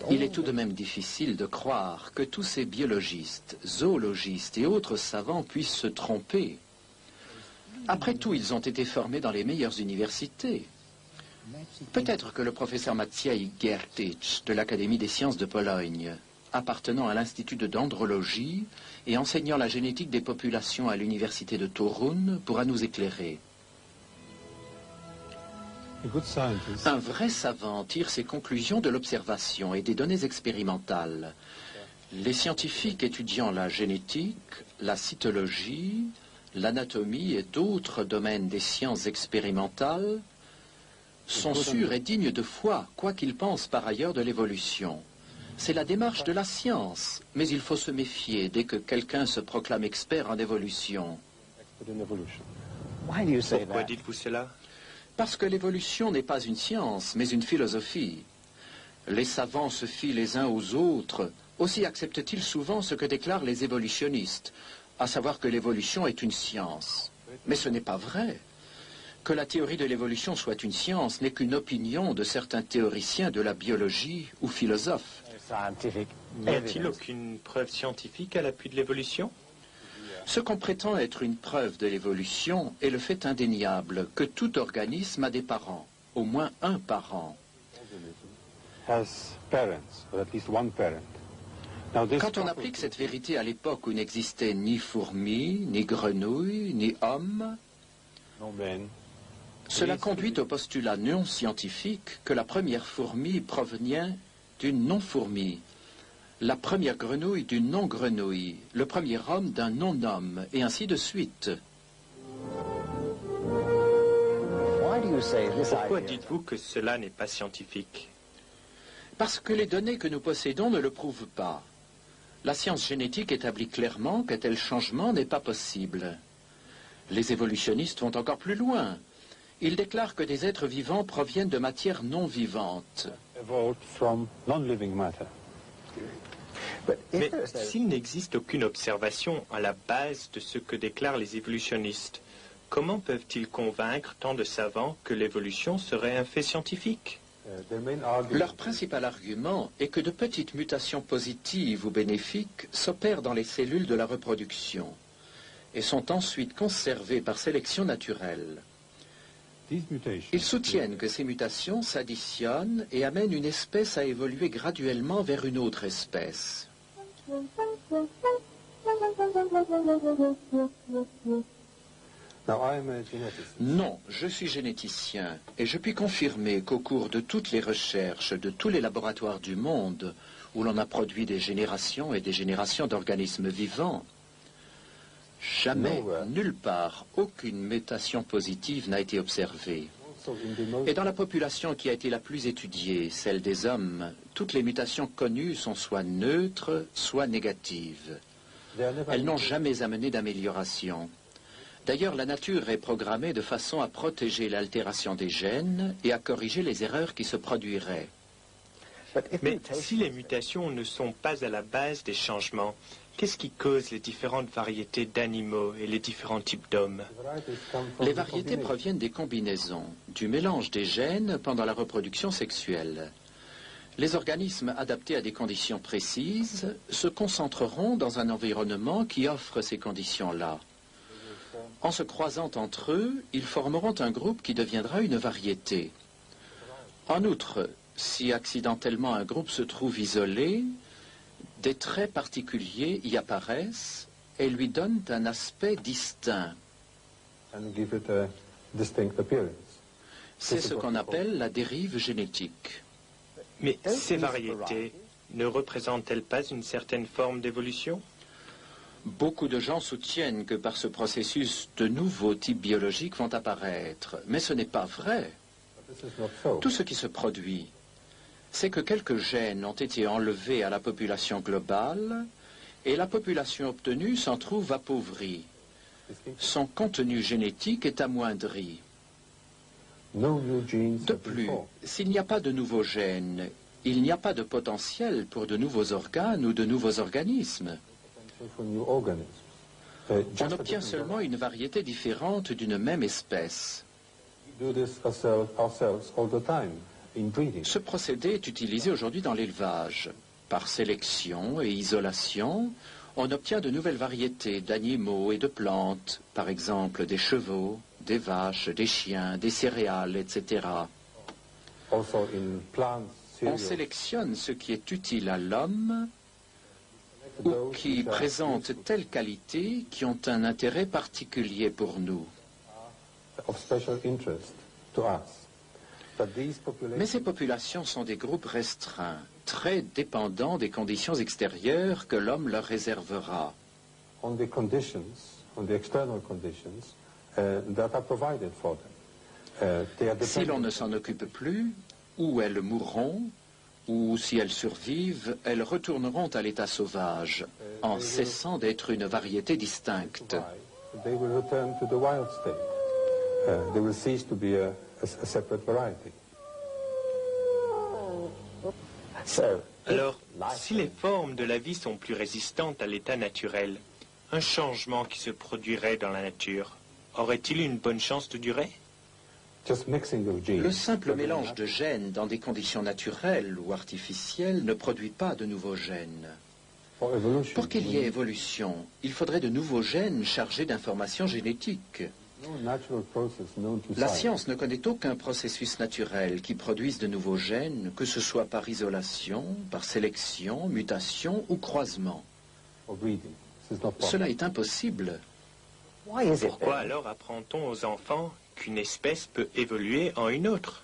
Il est tout de même difficile de croire que tous ces biologistes, zoologistes et autres savants puissent se tromper. Après tout, ils ont été formés dans les meilleures universités. Peut-être que le professeur Maciej Giertych de l'Académie des sciences de Pologne, appartenant à l'Institut de dendrologie et enseignant la génétique des populations à l'université de Toruń, pourra nous éclairer. Un vrai savant tire ses conclusions de l'observation et des données expérimentales. Les scientifiques étudiant la génétique, la cytologie, l'anatomie et d'autres domaines des sciences expérimentales sont sûrs et dignes de foi, quoi qu'ils pensent par ailleurs de l'évolution. C'est la démarche de la science, mais il faut se méfier dès que quelqu'un se proclame expert en évolution. Pourquoi dites-vous cela? Parce que l'évolution n'est pas une science, mais une philosophie. Les savants se fient les uns aux autres, aussi acceptent-ils souvent ce que déclarent les évolutionnistes, à savoir que l'évolution est une science. Mais ce n'est pas vrai. Que la théorie de l'évolution soit une science n'est qu'une opinion de certains théoriciens de la biologie ou philosophes. N'y a-t-il aucune preuve scientifique à l'appui de l'évolution? Ce qu'on prétend être une preuve de l'évolution est le fait indéniable que tout organisme a des parents, au moins un parent. Quand on applique cette vérité à l'époque où n'existaient ni fourmis, ni grenouilles, ni hommes, cela conduit au postulat non scientifique que la première fourmi provient d'une non-fourmi, la première grenouille d'une non-grenouille, le premier homme d'un non-homme, et ainsi de suite. Pourquoi dites-vous que cela n'est pas scientifique? Parce que les données que nous possédons ne le prouvent pas. La science génétique établit clairement qu'un tel changement n'est pas possible. Les évolutionnistes vont encore plus loin. Ils déclarent que des êtres vivants proviennent de matière non vivante. Mais s'il n'existe aucune observation à la base de ce que déclarent les évolutionnistes, comment peuvent-ils convaincre tant de savants que l'évolution serait un fait scientifique? Leur principal argument est que de petites mutations positives ou bénéfiques s'opèrent dans les cellules de la reproduction et sont ensuite conservées par sélection naturelle. Ils soutiennent que ces mutations s'additionnent et amènent une espèce à évoluer graduellement vers une autre espèce. Non, je suis généticien et je puis confirmer qu'au cours de toutes les recherches de tous les laboratoires du monde où l'on a produit des générations et des générations d'organismes vivants, jamais, nulle part, aucune mutation positive n'a été observée. Et dans la population qui a été la plus étudiée, celle des hommes, toutes les mutations connues sont soit neutres, soit négatives. Elles n'ont jamais amené d'amélioration. D'ailleurs, la nature est programmée de façon à protéger l'altération des gènes et à corriger les erreurs qui se produiraient. Mais si les mutations ne sont pas à la base des changements, qu'est-ce qui cause les différentes variétés d'animaux et les différents types d'hommes? Les variétés proviennent des combinaisons, du mélange des gènes pendant la reproduction sexuelle. Les organismes adaptés à des conditions précises se concentreront dans un environnement qui offre ces conditions-là. En se croisant entre eux, ils formeront un groupe qui deviendra une variété. En outre, si accidentellement un groupe se trouve isolé, des traits particuliers y apparaissent et lui donnent un aspect distinct. C'est ce qu'on appelle la dérive génétique. Mais ces variétés ne représentent-elles pas une certaine forme d'évolution? Beaucoup de gens soutiennent que par ce processus, de nouveaux types biologiques vont apparaître. Mais ce n'est pas vrai. Tout ce qui se produit, c'est que quelques gènes ont été enlevés à la population globale et la population obtenue s'en trouve appauvrie. Son contenu génétique est amoindri. De plus, s'il n'y a pas de nouveaux gènes, il n'y a pas de potentiel pour de nouveaux organes ou de nouveaux organismes. On obtient seulement une variété différente d'une même espèce. in breeding. Ce procédé est utilisé aujourd'hui dans l'élevage. Par sélection et isolation, on obtient de nouvelles variétés d'animaux et de plantes, par exemple des chevaux, des vaches, des chiens, des céréales, etc. Also in plants, On cereals, sélectionne ce qui est utile à l'homme ou those qui which are présente useful, telles qualités qui ont un intérêt particulier pour nous. of special interest to us. But these Mais ces populations populations sont des groupes restreints, très dépendants des conditions extérieures que l'homme leur réservera. on the conditions, on the external conditions that are provided for them. They are Si l'on ne dependent s'en occupe plus, ou elles mourront, ou si elles survivent, elles retourneront à l'état sauvage, en cessant d'être une variété distincte. They will return to the wild state. They will cease to be a separate variety. Alors, si les formes de la vie sont plus résistantes à l'état naturel, un changement qui se produirait dans la nature, aurait-il une bonne chance de durer? Just mixing of genes. Le simple mélange de gènes dans des conditions naturelles ou artificielles ne produit pas de nouveaux gènes. For evolution, Pour qu'il y ait évolution, il faudrait de nouveaux gènes chargés d'informations génétiques. no natural process known to La science science ne connaît aucun processus naturel qui produise de nouveaux gènes, que ce soit par isolation, par sélection, mutation ou croisement. or breeding. This is not possible. Cela est impossible. Pourquoi alors apprend-on aux enfants qu'une espèce peut évoluer en une autre?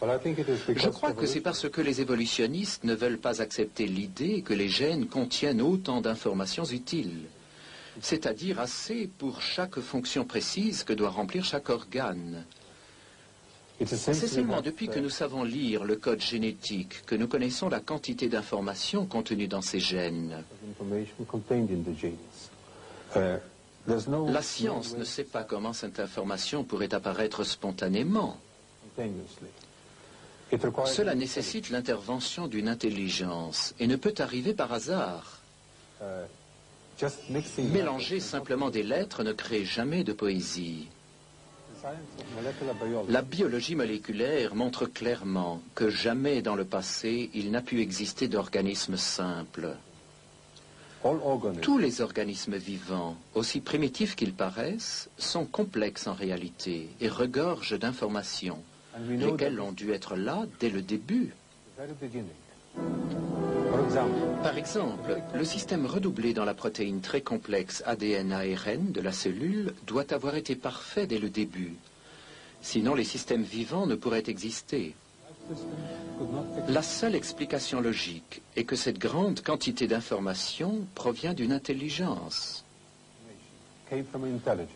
Well, I think it is because Je crois que c'est evolution- parce que les évolutionnistes ne veulent pas accepter l'idée que les gènes contiennent autant d'informations utiles, c'est-à-dire assez pour chaque fonction précise que doit remplir chaque organe. it is C'est simply seulement that, depuis que nous savons lire le code génétique que nous connaissons la quantité d'informations contenues dans ces gènes. information contained in the genes. There's no La science ne sait pas comment cette information pourrait apparaître spontanément. spontaneously. It requires Cela nécessite l'intervention d'une intelligence et ne peut arriver par hasard. just mixing Mélanger simplement des lettres ne crée jamais de poésie. science of molecular biology. La biologie moléculaire montre clairement que jamais dans le passé il n'a pu exister d'organisme simple. All organisms Tous les organismes vivants, aussi primitifs qu'ils paraissent, sont complexes en réalité et regorgent d'informations, and we know lesquelles that ont dû être là dès le début. at the very beginning. For example, Par exemple, le système redoublé dans la protéine très complexe ADN-ARN de la cellule doit avoir été parfait dès le début. Sinon, les systèmes vivants ne pourraient exister. could not La seule explication logique est que cette grande quantité d'informations provient d'une intelligence. came from intelligence.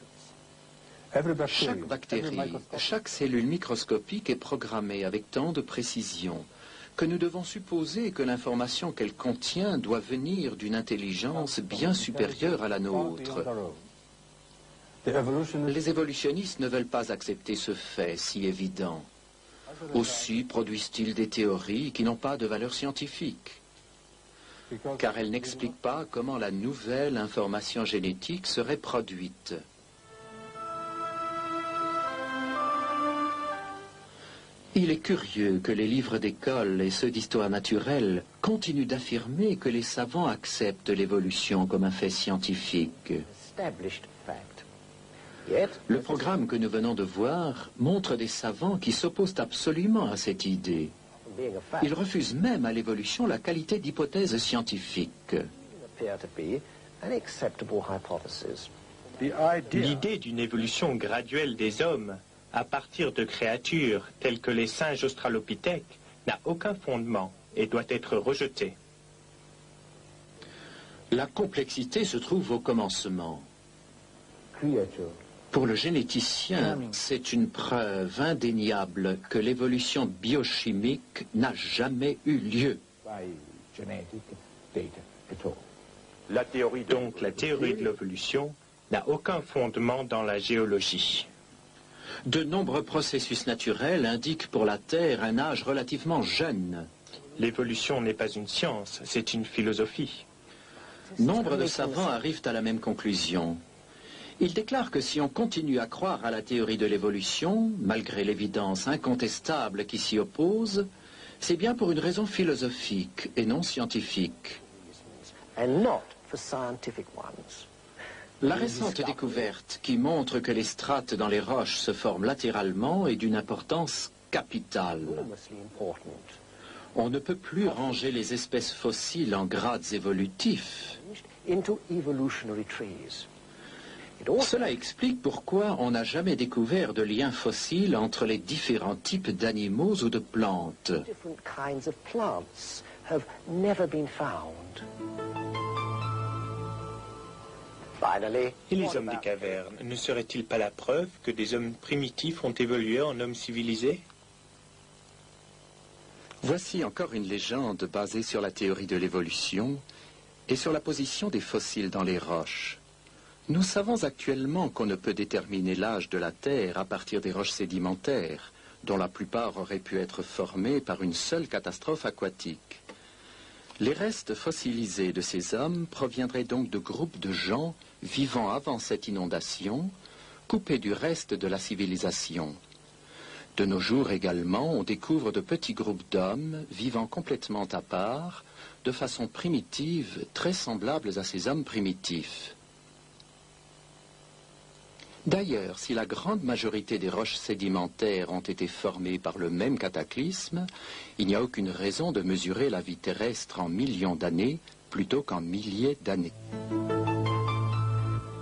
Every Chaque bacterium, every bactérie, microscopic chaque cellule microscopique est programmée avec tant de précision que nous devons supposer que l'information qu'elle contient doit venir d'une intelligence bien supérieure à la nôtre. The evolutionists Les évolutionnistes ne veulent pas accepter ce fait si évident. Aussi produisent-ils des théories qui n'ont pas de valeur scientifique, because car elles n'expliquent pas comment la nouvelle information génétique serait produite. Il est curieux que les livres d'école et ceux d'histoire naturelle continuent d'affirmer que les savants acceptent l'évolution comme un fait scientifique. established fact. Yet, Le programme que nous venons de voir montre des savants qui s'opposent absolument à cette idée. being a fact, Ils refusent même à l'évolution la qualité d'hypothèse scientifique. appear to be an acceptable hypothesis. L'idée d'une évolution graduelle des hommes à partir de créatures telles que les singes australopithèques n'a aucun fondement et doit être rejetée. La complexité se trouve au commencement. creature Pour le généticien, c'est une preuve indéniable que l'évolution biochimique n'a jamais eu lieu. by genetic data at all. Donc la théorie de l'évolution n'a aucun fondement dans la géologie. De nombreux processus naturels indiquent pour la Terre un âge relativement jeune. L'évolution n'est pas une science, c'est une philosophie. Nombre de savants arrivent à la même conclusion. Ils déclarent que si on continue à croire à la théorie de l'évolution, malgré l'évidence incontestable qui s'y oppose, C'est bien pour une raison philosophique et non scientifique. And not for scientific ones. La récente découverte qui montre que les strates dans les roches se forment latéralement est d'une importance capitale. Enormously important. On ne peut plus ranger les espèces fossiles en grades évolutifs. Into evolutionary trees. It also Cela explique pourquoi on n'a jamais découvert de lien fossile entre les différents types d'animaux ou de plantes. different kinds of plants have never been found. Finally, Et les hommes des cavernes, ne seraient-ils pas la preuve que des hommes primitifs ont évolué en hommes civilisés? Voici encore une légende basée sur la théorie de l'évolution et sur la position des fossiles dans les roches. Nous savons actuellement qu'on ne peut déterminer l'âge de la Terre à partir des roches sédimentaires, dont la plupart auraient pu être formées par une seule catastrophe aquatique. Les restes fossilisés de ces hommes proviendraient donc de groupes de gens vivant avant cette inondation, coupés du reste de la civilisation. De nos jours également, on découvre de petits groupes d'hommes vivant complètement à part, de façon primitive, très semblables à ces hommes primitifs. D'ailleurs, si la grande majorité des roches sédimentaires ont été formées par le même cataclysme, il n'y a aucune raison de mesurer la vie terrestre en millions d'années plutôt qu'en milliers d'années.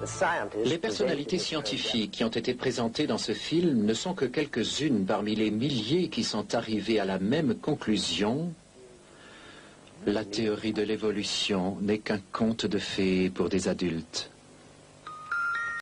the scientists Les personnalités presented in this scientifiques qui ont été présentées dans ce film ne sont que quelques-unes parmi les milliers qui sont arrivées à la même conclusion. La théorie de l'évolution n'est qu'un conte de fées pour des adultes.